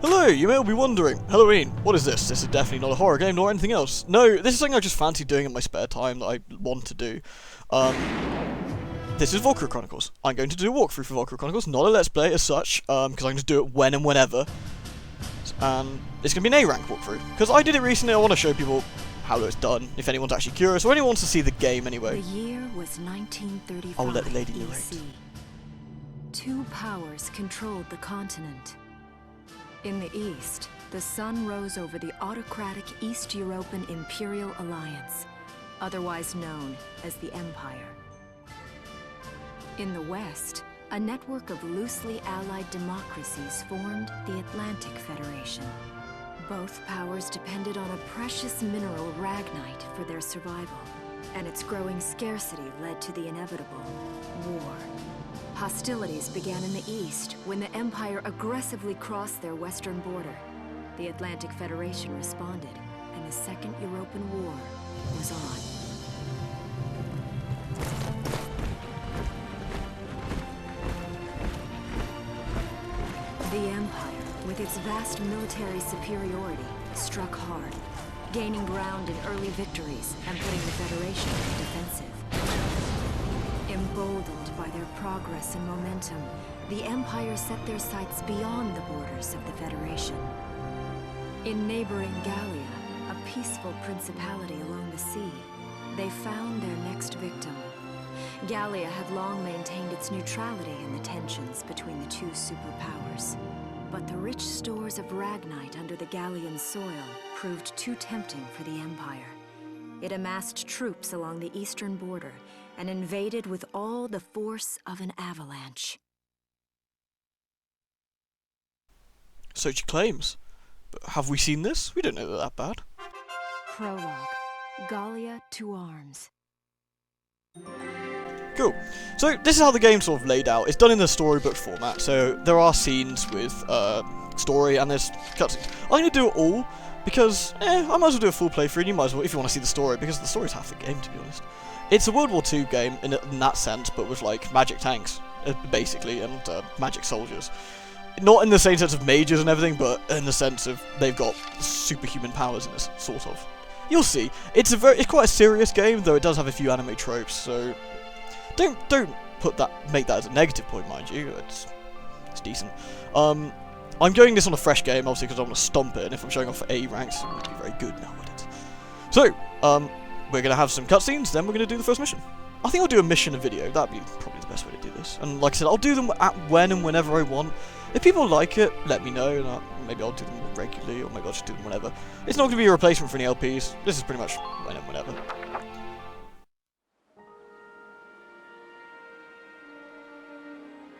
Hello, you may all be wondering, Halloween, what is this? This is definitely not a horror game nor anything else. No, this is something I just fancy doing in my spare time that I want to do. This is Valkyria Chronicles. I'm going to do a walkthrough for Valkyria Chronicles, not a let's play as such, because I'm going to do it when and whenever. And it's going to be an A rank walkthrough, because I did it recently. I want to show people how it's done, if anyone's actually curious, or anyone wants to see the game anyway. The year was 1935 I'll let the lady narrate. EC. Two powers controlled the continent. In the east, the sun rose over the autocratic East European Imperial Alliance, otherwise known as the Empire. In the west, a network of loosely allied democracies formed the Atlantic Federation. Both powers depended on a precious mineral ragnite for their survival, and its growing scarcity led to the inevitable war. Hostilities began in the east when the Empire aggressively crossed their western border. The Atlantic Federation responded, and the Second European War was on. The Empire, with its vast military superiority, struck hard, gaining ground in early victories and putting the Federation on the defensive. Emboldened by their progress and momentum, the Empire set their sights beyond the borders of the Federation. In neighboring Gallia, a peaceful principality along the sea, they found their next victim. Gallia had long maintained its neutrality in the tensions between the two superpowers. But the rich stores of ragnite under the Gallian soil proved too tempting for the Empire. It amassed troops along the eastern border and invaded with all the force of an avalanche. So she claims. But have we seen this? We don't know that bad. Prologue. Gallia to arms. Cool. So this is how the game's sort of laid out. It's done in the storybook format, so there are scenes with story and there's cutscenes. I'm going to do it all because I might as well do a full playthrough, and you might as well if you want to see the story, because the story's half the game, to be honest. It's a World War II game in that sense, but with like magic tanks, basically, and magic soldiers. Not in the same sense of mages and everything, but in the sense of they've got superhuman powers in this, sort of. You'll see. It's quite a serious game, though it does have a few anime tropes, so don't make that as a negative point, mind you. It's decent. I'm going this on a fresh game, obviously, because I want to stomp it, and if I'm showing off for A ranks, it won't be very good now, would it? So, we're going to have some cutscenes, then we're going to do the first mission. I think I'll do a mission and video. That'd be probably the best way to do this. And like I said, I'll do them when and whenever I want. If people like it, let me know, and maybe I'll do them regularly, or maybe I'll just do them whenever. It's not going to be a replacement for any LPs. This is pretty much when and whenever.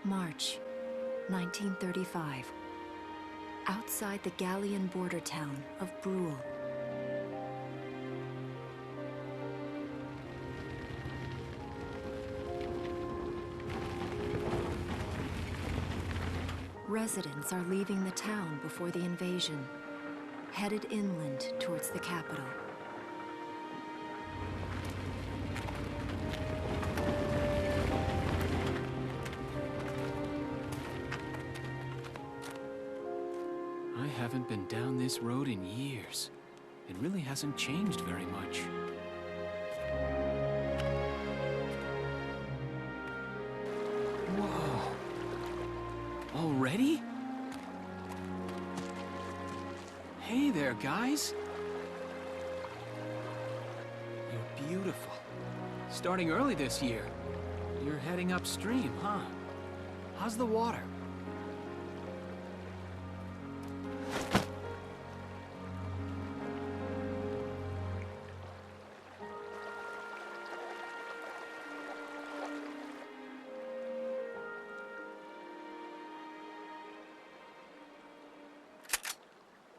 March, 1935. Outside the Gallian border town of Brule. Residents are leaving the town before the invasion, headed inland towards the capital. I haven't been down this road in years. It really hasn't changed very much. Whoa. Already? Hey there, guys. You're beautiful. Starting early this year. You're heading upstream, huh? How's the water?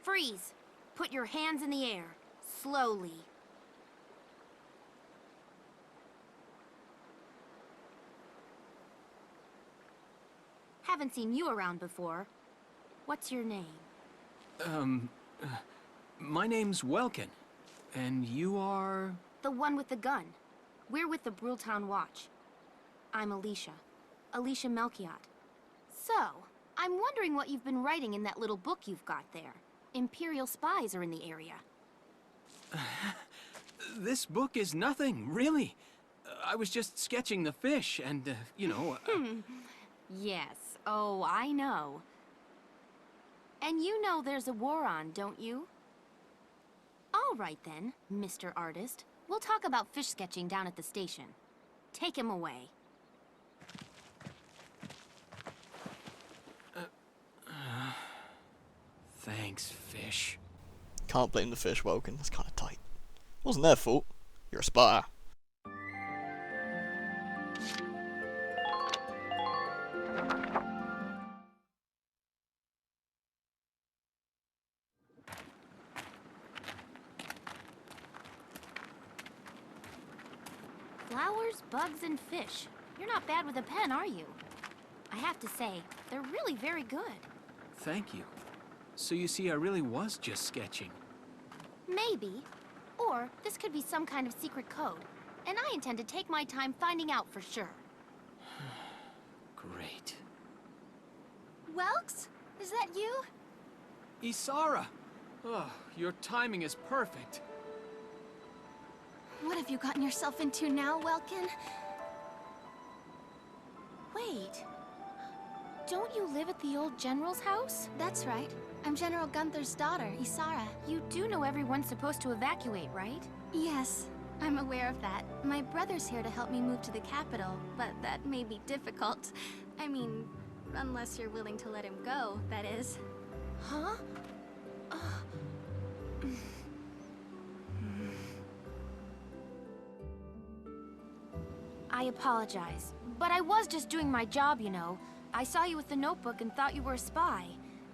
Freeze! Put your hands in the air. Slowly. Haven't seen you around before. What's your name? My name's Welkin. And you are? The one with the gun. We're with the Bruletown Watch. I'm Alicia. Alicia Melchiot. So, I'm wondering what you've been writing in that little book you've got there. Imperial spies are in the area. This book is nothing, really. I was just sketching the fish and, you know... Yes. Oh, I know. And you know there's a war on, don't you? All right then, Mr. Artist. We'll talk about fish sketching down at the station. Take him away. Thanks, fish. Can't blame the fish, Welkin. That's kind of tight. Wasn't their fault. You're a spy. Flowers, bugs, and fish. You're not bad with a pen, are you? I have to say, they're really very good. Thank you. So you see, I really was just sketching. Maybe. Or this could be some kind of secret code. And I intend to take my time finding out for sure. Great. Welks? Is that you? Isara! Oh, your timing is perfect. What have you gotten yourself into now, Welkin? Wait. Don't you live at the old General's house? That's right. I'm General Gunther's daughter, Isara. You do know everyone's supposed to evacuate, right? Yes, I'm aware of that. My brother's here to help me move to the capital, but that may be difficult. I mean, unless you're willing to let him go, that is. Huh? I apologize, but I was just doing my job, you know. I saw you with the notebook and thought you were a spy.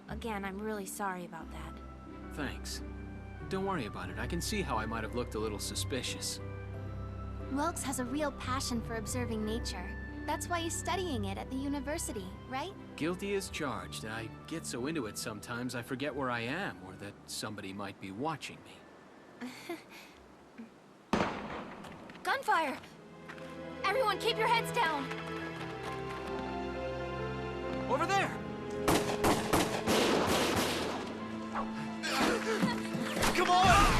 Again, I'm really sorry about that. Thanks. Don't worry about it. I can see how I might have looked a little suspicious. Welks has a real passion for observing nature. That's why he's studying it at the university, right? Guilty as charged. I get so into it sometimes I forget where I am, or that somebody might be watching me. Gunfire! Everyone keep your heads down! Over there! Come on!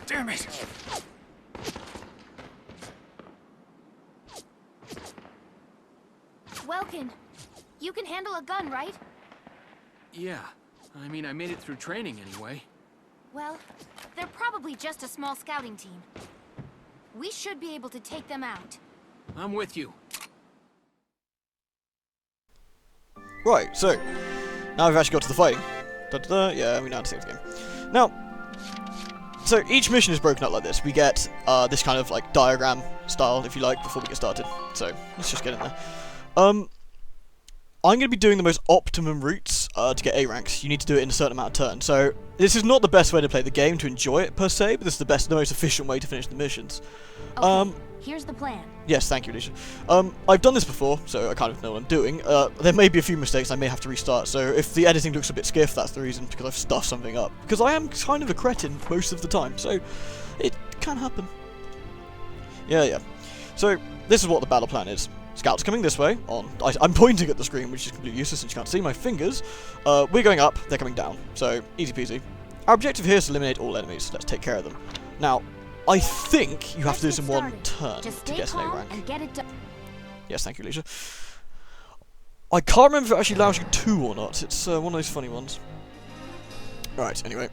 Damn it! Welkin, you can handle a gun, right? Yeah. I mean, I made it through training anyway. Well, they're probably just a small scouting team. We should be able to take them out. I'm with you. Right, so now we've actually got to the fighting. Yeah, we know how to save the game. Now, so each mission is broken up like this. We get this kind of like diagram style, if you like, before we get started. So let's just get in there. I'm going to be doing the most optimum routes to get A ranks. You need to do it in a certain amount of turns. So this is not the best way to play the game to enjoy it per se, but this is the most efficient way to finish the missions. Okay, here's the plan. Yes, thank you, Alicia. I've done this before, so I kind of know what I'm doing. There may be a few mistakes, I may have to restart, so if the editing looks a bit skiff, that's the reason, because I've stuffed something up. Because I am kind of a cretin most of the time, so it can happen. Yeah. So, this is what the battle plan is. Scouts coming this way, I'm pointing at the screen, which is completely useless since you can't see my fingers. We're going up, they're coming down, so easy peasy. Our objective here is to eliminate all enemies, let's take care of them. Now, I think you have to do this in one turn to get an A rank. And get it done. Yes, thank you, Alicia. I can't remember if it actually allows you 2 or not, it's one of those funny ones. Right, anyway.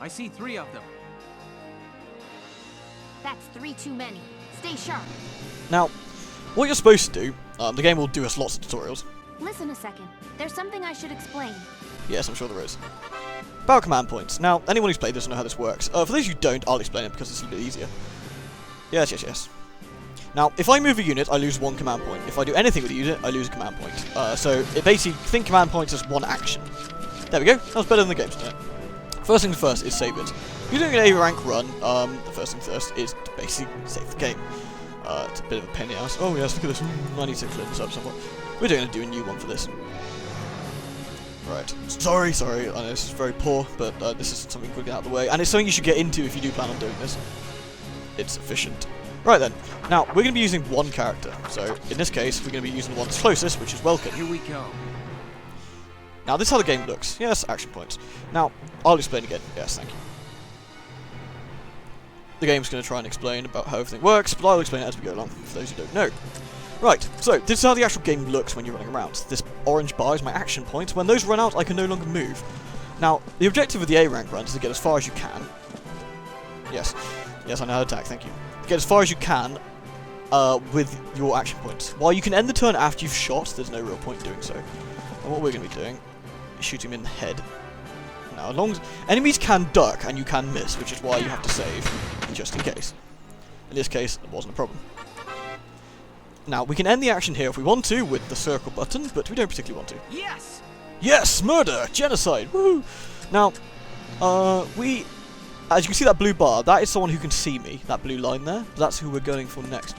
I see 3 of them. That's 3 too many. Stay sharp. Now, what you're supposed to do, the game will do us lots of tutorials. Listen a second. There's something I should explain. Yes, I'm sure there is. About command points. Now, anyone who's played this will know how this works. For those who don't, I'll explain it because it's a bit easier. Yes. Now, if I move a unit, I lose 1 command point. If I do anything with a unit, I lose a command point. So, it basically, think command points as 1 action. There we go. That was better than the game's done it. First thing first is save it. If you're doing an A rank run, the first thing first is to basically save the game. It's a bit of a pain in the ass. Oh yes, look at this. I need to clear this up somewhat. We're going to do a new one for this. Right. Sorry, I know this is very poor, but this is something we can get out of the way, and it's something you should get into if you do plan on doing this. It's efficient. Right then, now, we're going to be using one character, so in this case, we're going to be using the one that's closest, which is Welkin. Here we go. Now, this is how the game looks. Yes, action points. Now, I'll explain again. Yes, thank you. The game's going to try and explain about how everything works, but I'll explain it as we go along, for those who don't know. Right, so this is how the actual game looks when you're running around. This orange bar is my action points. When those run out, I can no longer move. Now, the objective of the A rank runs is to get as far as you can. Yes, I know how to attack, thank you. Get as far as you can with your action points. While you can end the turn after you've shot, there's no real point in doing so. And what we're going to be doing is shooting him in the head. Now, as long as enemies can duck and you can miss, which is why you have to save, just in case. In this case, it wasn't a problem. Now, we can end the action here if we want to with the circle button, but we don't particularly want to. Yes! Yes! Murder! Genocide! Woohoo! Now, as you can see that blue bar, that is someone who can see me, that blue line there. That's who we're going for next.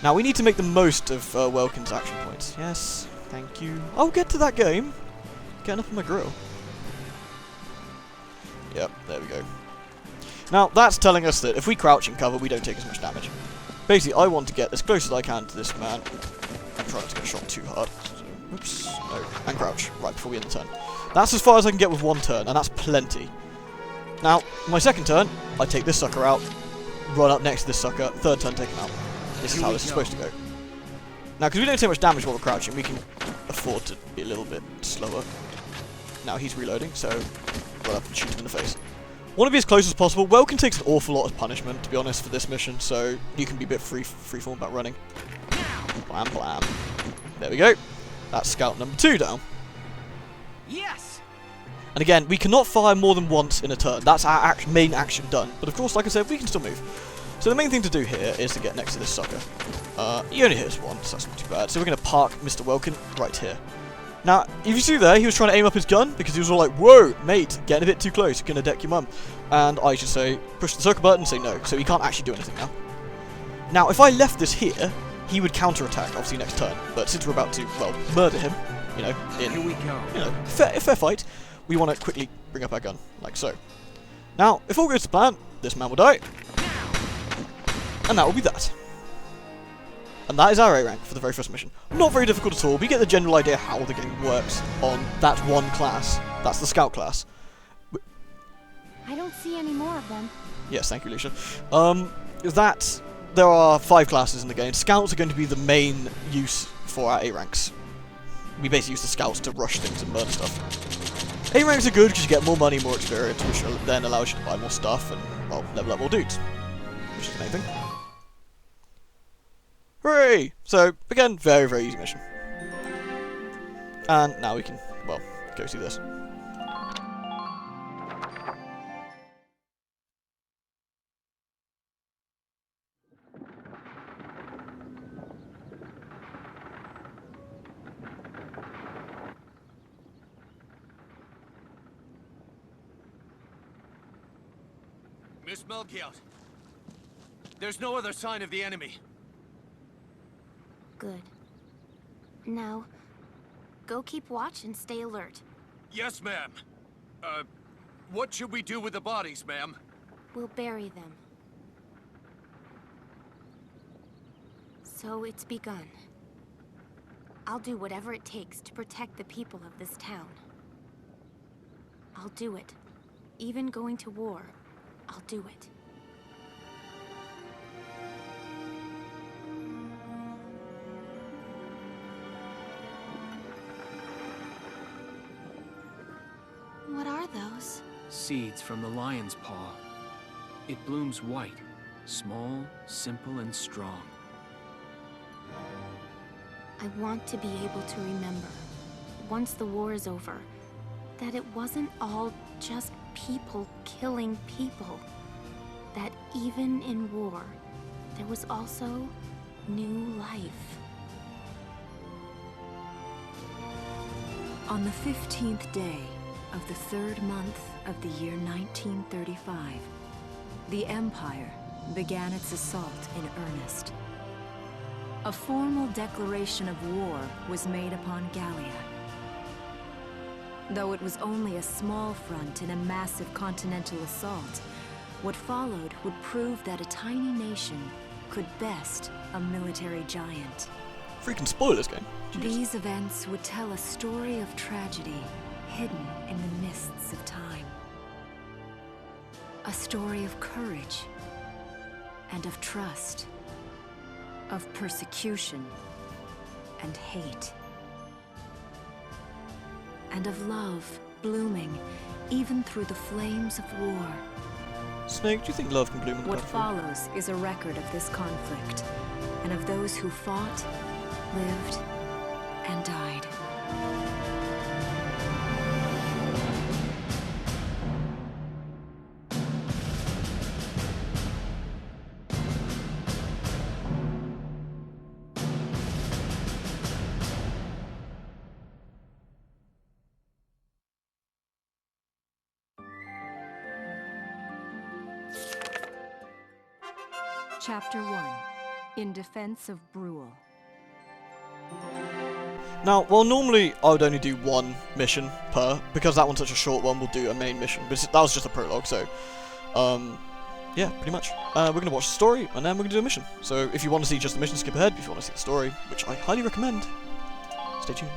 Now, we need to make the most of Welkin's action points. Yes, thank you. I'll get to that game. Getting up on my grill. Yep, there we go. Now, that's telling us that if we crouch and cover, we don't take as much damage. Basically, I want to get as close as I can to this man. I'm trying not to get shot too hard. Oops, no. And crouch, right before we end the turn. That's as far as I can get with one turn, and that's plenty. Now, my second turn, I take this sucker out, run up next to this sucker, third turn, take him out. This is how this is supposed to go. Now, because we don't take much damage while we're crouching, we can afford to be a little bit slower. Now he's reloading, so run up and shoot him in the face. Want to be as close as possible. Welkin takes an awful lot of punishment, to be honest, for this mission, so you can be a bit freeform about running. Blam, blam. There we go. That's scout number 2 down. Yes! And again, we cannot fire more than once in a turn. That's our main action done. But of course, like I said, we can still move. So the main thing to do here is to get next to this sucker. He only hits once, so that's not too bad. So we're going to park Mr. Welkin right here. Now, if you see there, he was trying to aim up his gun because he was all like, whoa, mate, getting a bit too close, you're going to deck your mum. And I should say, push the circle button and say no, so he can't actually do anything now. Now, if I left this here, he would counterattack, obviously, next turn. But since we're about to, well, murder him, you know, in, Here we go. You know, fair fight, we want to quickly bring up our gun, like so. Now, if all goes to plan, this man will die. And that will be that. And that is our A rank for the very first mission. Not very difficult at all. We get the general idea how the game works on that one class. That's the scout class. I don't see any more of them. Yes, thank you, Alicia. There are 5 classes in the game. Scouts are going to be the main use for our A ranks. We basically use the scouts to rush things and murder stuff. A ranks are good because you get more money, more experience, which then allows you to buy more stuff and, well, level up more dudes. Which is the main thing. Hooray! So, again, very, very easy mission. And now we can, well, go see this. Miss Melchiot, there's no other sign of the enemy. Good. Now, go keep watch and stay alert. Yes, ma'am. What should we do with the bodies, ma'am? We'll bury them. So it's begun. I'll do whatever it takes to protect the people of this town. I'll do it. Even going to war, I'll do it. What are those? Seeds from the lion's paw. It blooms white, small, simple, and strong. I want to be able to remember, once the war is over, that it wasn't all just people killing people. That even in war, there was also new life. On the 15th day of the 3rd month of the year 1935, the Empire began its assault in earnest. A formal declaration of war was made upon Gallia. Though it was only a small front in a massive continental assault, what followed would prove that a tiny nation could best a military giant. Freaking spoilers game. Jeez. These events would tell a story of tragedy hidden in the mists of time. A story of courage and of trust, of persecution and hate, and of love blooming even through the flames of war. Snake, do you think love can bloom in the What battlefield? follows is a record of this conflict, and of those who fought, lived, and died. Chapter 1. In Defense of Brule. Now, well, normally I would only do one mission per, because that one's such a short one, we'll do a main mission. But that was just a prologue, so, yeah, pretty much. We're going to watch the story, and then we're going to do a mission. So if you want to see just the mission, skip ahead. If you want to see the story, which I highly recommend, stay tuned.